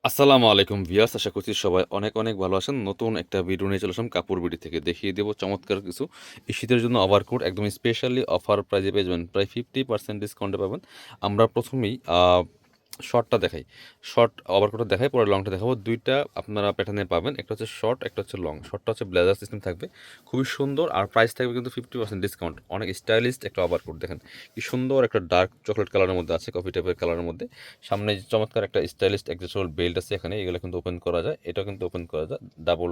আসসালামু আলাইকুম ভিউয়ার্স, আশা করছি সবাই অনেক অনেক ভালো আছেন। নতুন একটা ভিডিও নিয়ে চলে আসলাম কাপড় বিডি থেকে। দেখিয়ে দেবো চমৎকার কিছু এই শীতের জন্য ওভারকোট একদম স্পেশালি অফার প্রাইজে পেয়ে যাবেন, প্রায় 50% ডিসকাউন্টে পাবেন। আমরা প্রথমেই শর্টটা দেখাই, শর্ট ওভারকোটটা দেখাই, পরে লংটা দেখাবো। দুইটা আপনারা প্যাটার্নে পাবেন, একটা হচ্ছে শর্ট, একটা হচ্ছে লং। শর্টটা হচ্ছে ব্লেজার সিস্টেম থাকবে, খুবই সুন্দর, আর প্রাইস থাকবে কিন্তু 50% ডিসকাউন্ট। অনেক স্টাইলিশ একটা ওভারকোট, দেখেন কি সুন্দর একটা ডার্ক চকলেট কালারের মধ্যে আছে, কফি টাইপের কালারের মধ্যে। সামনে যে চমৎকার একটা স্টাইলিশ অ্যাডজাস্টেবল বেল্ট আছে এখানে, এগুলো কিন্তু ওপেন করা যায়, এটাও কিন্তু ওপেন করা যায়, ডাবল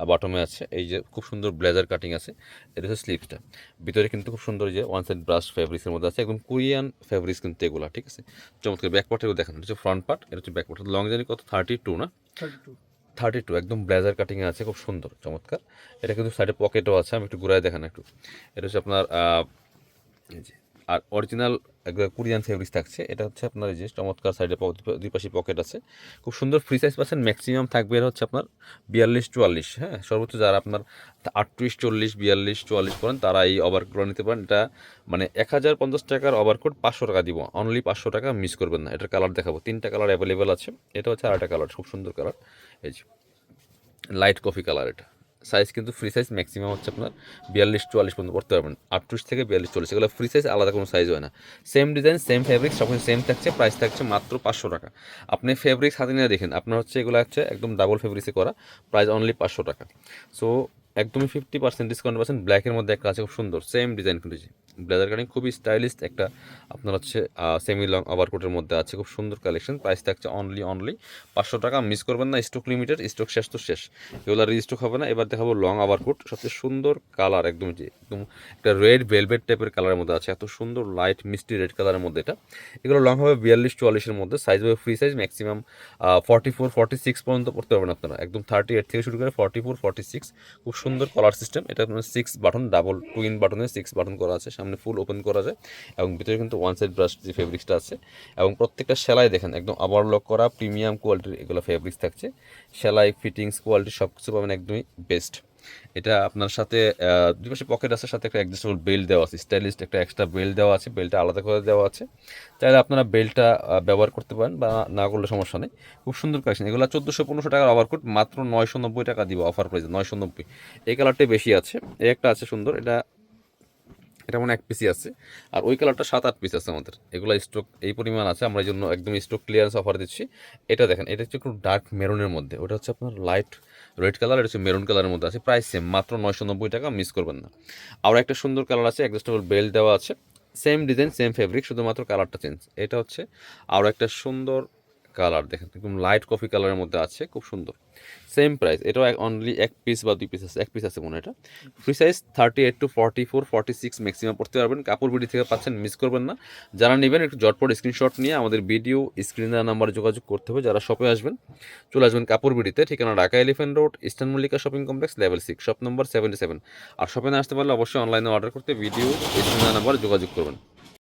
বটমে আছে। এই যে খুব সুন্দর ব্লেজার কাটিং আছে, এটা হচ্ছে স্লিভসটা। ভিতরে কিন্তু খুব সুন্দর যে ওয়ান সাইড ব্রাশ ফ্যাব্রিক্সের মধ্যে আছে, একদম কোরিয়ান ফ্যাব্রিক্স কিন্তু এগুলো, ঠিক আছে। চমৎকার ব্যাক পার্টেও দেখেন, এটা হচ্ছে ফ্রন্ট পার্ট, এটা হচ্ছে ব্যাক পার্ট। লং জানি কত 32 না, 32 একদম ব্লেজার কাটিংয়ে আছে, খুব সুন্দর চমৎকার। এটা কিন্তু সাইডে পকেটও আছে, আমি একটু ঘুরায় দেখান একটু। এটা হচ্ছে আপনার এই যে, আর অরিজিনাল কোরিয়ান ফেব্রিক্স থাকছে। এটা হচ্ছে আপনার এই যে চমৎকার সাইডে দুই পাশে পকেট আছে, খুব সুন্দর ফ্রি সাইজ পাচ্ছেন। ম্যাক্সিমাম থাকবে এর হচ্ছে আপনার 42-44, হ্যাঁ সর্বোচ্চ যারা আপনার 38-40-42-44 করেন তারা এই ওভারকোট নিতে পারেন। এটা মানে 1050 টাকার ওভারকোট 500 টাকা দিব, অনলি 500 টাকা, মিস করবেন না। এটার কালার দেখাবো, 3টা কালার অ্যাভেলেবেল আছে। এটা হচ্ছে আরেকটা কালার, খুব সুন্দর কালার, এই যে লাইট কফি কালার। এটা সাইজ কিন্তু ফ্রি সাইজ, ম্যাক্সিমাম হচ্ছে আপনার 42-44 পর্যন্ত পড়তে পারবেন। 38 থেকে 42-40 এগুলো ফ্রি সাইজ, আলাদা কোনো সাইজ হয় না। সেম ডিজাইন, সেম ফেব্রিক, সব কিছু সেম থাকছে। প্রাইস থাকছে মাত্র 500 টাকা। আপনি ফেব্রিক্স হাতে নিয়ে দেখেন, আপনার হচ্ছে এগুলো হচ্ছে একদম ডাবল ফেব্রিক্সে করা, প্রাইস অনলি 500 টাকা। সো একদমই 50% ডিসকাউন্ট পাচ্ছেন। ব্ল্যাকের মধ্যে একটা আছে খুব সুন্দর, সেম ডিজাইন কিন্তু ব্লেজার কাটিং, খুবই স্টাইলিশ একটা আপনার হচ্ছে সেমি লং ওভারকোটের মধ্যে আছে, খুব সুন্দর কালেকশন। প্রাইস থাকছে অনলি 500 টাকা, মিস করবেন না। স্টক লিমিটেড, স্টক শেষ তো শেষ, এগুলো রিস্টক হবে না। এবার দেখাবো লং ওভারকোট, সবচেয়ে সুন্দর কালার, একদম যে একদম একটা রেড ভেলভেট টাইপের কালারের মধ্যে আছে, এত সুন্দর লাইট মিষ্টি রেড কালারের মধ্যে এটা। এগুলো লং হবে 42-44-এর মধ্যে, সাইজ হবে ফ্রি সাইজ, ম্যাক্সিমাম 44-46 পর্যন্ত পড়তে পারবেন আপনারা, একদম 38 থেকে শুরু করে 44-46। খুব সুন্দর কলার সিস্টেম। এটা আপনার 6 বাটন, ডাবল টুইন বাটনে 6 বাটন করা আছে, সামনে ফুল ওপেন করা যায়, এবং ভিতরে কিন্তু ওয়ান সাইড ব্রাশ যে ফেব্রিক্সটা আছে, এবং প্রত্যেকটা সেলাই দেখেন একদম ওভারলক করা প্রিমিয়াম কোয়ালিটির এগুলো ফেব্রিক্স থাকছে। সেলাই ফিটিংস কোয়ালিটি সব কিছু পাবেন একদমই বেস্ট। এটা আপনার সাথে দুই পাশে পকেট আছে, সাথে একটা অ্যাডজাস্টেবল বেল্ট দেওয়া আছে, স্টাইলিশ একটা এক্সট্রা বেল্ট দেওয়া আছে, বেল্টটা আলাদা করে দেওয়া আছে। চাইলে আপনারা বেল্টটা ব্যবহার করতে পারেন, বা না করলে সমস্যা নেই। খুব সুন্দর কালেকশন, এগুলো 1400-1500 টাকার ওভারকোট, মাত্র 990 টাকা দিব অফার প্রাইসে, 990। এই কালারটাই বেশি আছে, এই একটা আছে সুন্দর, এটা এটা মানে এক পিসই আছে, আর ওই কালারটা 7-8 পিস আছে আমাদের। এগুলো স্টক এই পরিমাণ আছে, আমরা এই জন্য একদম স্টক ক্লিয়ারেন্স অফার দিচ্ছি। এটা দেখেন, এটা হচ্ছে একটু ডার্ক মেরুনের মধ্যে, ওটা হচ্ছে আপনার লাইট রেড কালার, এটা হচ্ছে মেরুন কালারের মধ্যে আছে। প্রাইস সেম, মাত্র 990 টাকা, মিস করবেন না। আর একটা সুন্দর কালার আছে, অ্যাডজাস্টেবল বেল্ট দেওয়া আছে, সেম ডিজাইন সেম ফেব্রিক, শুধুমাত্র কালারটা চেঞ্জ। এটা হচ্ছে আরও একটা সুন্দর কালার, দেখেন একদম লাইট কফি কালারের মধ্যে আছে, খুব সুন্দর। সেম প্রাইস, এটাও অনলি এক পিস বা দুই পিস আছে, এক পিস আছে মনে হয়। এটা ফ্রি সাইজ 38-44-46 ম্যাক্সিমাম পড়তে পারবেন। কাপড় বিডি থেকে পাচ্ছেন, মিস করবেন না। যারা নেবেন একটু জটপট স্ক্রিনশট নিয়ে আমাদের ভিডিও স্ক্রিনে নাম্বারে যোগাযোগ করতে হবে। যারা শপে আসবেন, চলে আসবেন কাপড় বিডিতে, ঠিকানা Dhaka elephant road, eastern Mallika shopping complex, level 6, shop number 77। আর শপে না আসতে পারলে অবশ্যই অনলাইনে অর্ডার করতে ভিডিও স্ক্রিনে নাম্বারে যোগাযোগ করবেন।